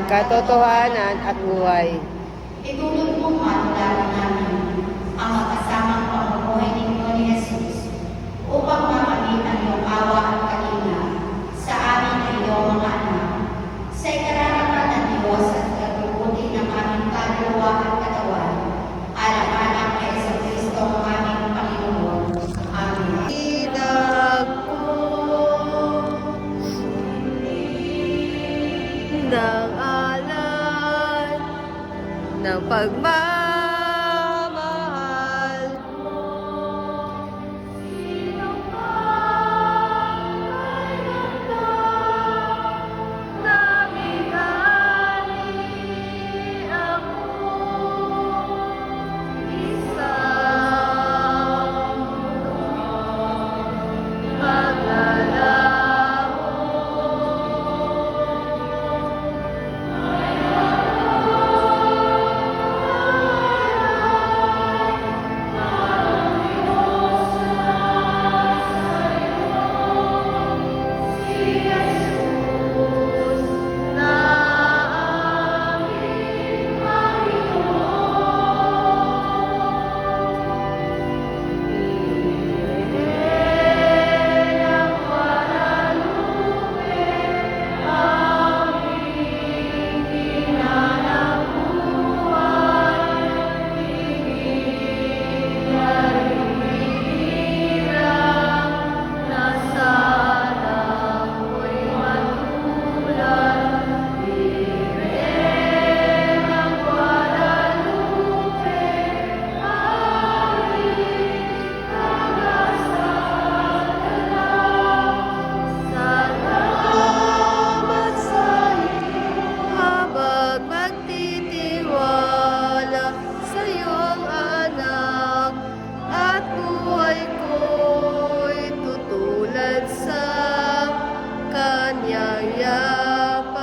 katotohanan at buhay. Itulog mo manularan namin ang magkasamang pamumuhay ninyo ni Jesus upang makamit ang iyong awa at kalinga sa amin na iyong mga anak. Sa ikararaman ng Diyos at kagubuti ng aming kaluluwa at katawan, alam-alam kay Kristo ang aming Panginoon. Amen. Ng alay ng pagmamahal sino pa namigani ako isang maglalaho. Magtitiwala sa iyong anak at buhay ko'y tutulad sa kanyang yapak.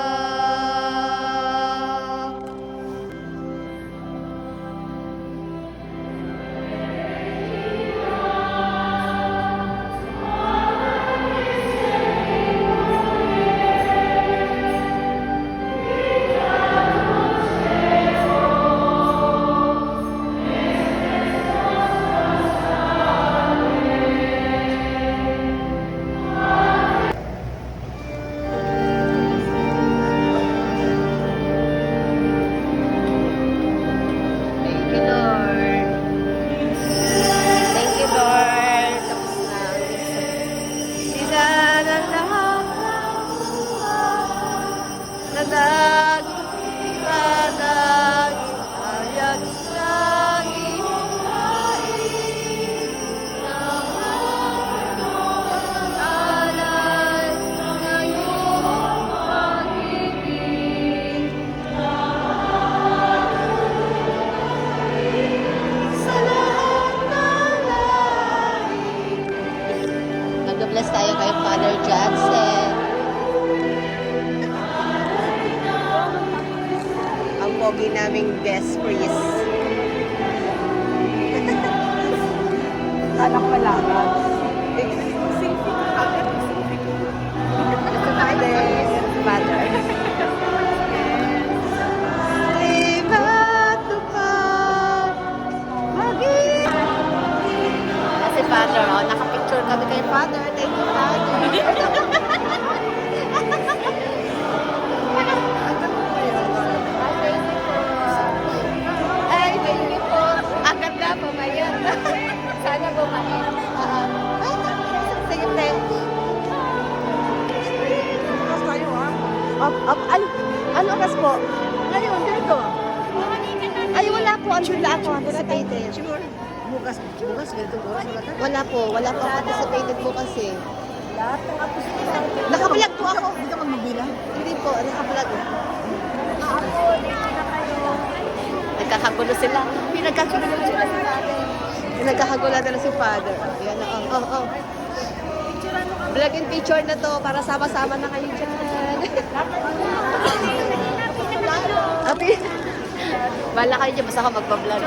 Thank you, Lord. Thank you, Lord. Tapos na. Sila ng lahat ng buhay na nagpadag ayag langit alay ng iyong pag-ibig. Sa lahat ng lahi. Nag-bless tayo kay Father Johnson. Ang pogi naming best priest. Anak pala. Father. Kasi Father, oh, nakapicture kami kay Father. Thank you, Father. Ay, thank you po. Agad na po, mayan. Sana bumain. Sige, thank you. Bukas tayo Ano oras po? Ngayon, dito. Ay, wala po. Andun lang ako. Anticipated. Bukas ganito oras wala tayo. Wala po ako anticipated po kasi. Lahat ng apusin. Nakablog po ako. Hindi ka magbibilang. Hindi po, nakablog. Nagkakagulo sila. Pinagkakagulo sila si Father. Pinagkakagulo nila si Father. Ayan, oh. Vlog and picture na to para sama-sama na kayo dyan. Ate, bala kayo dyan, basta ka magpa-vlog.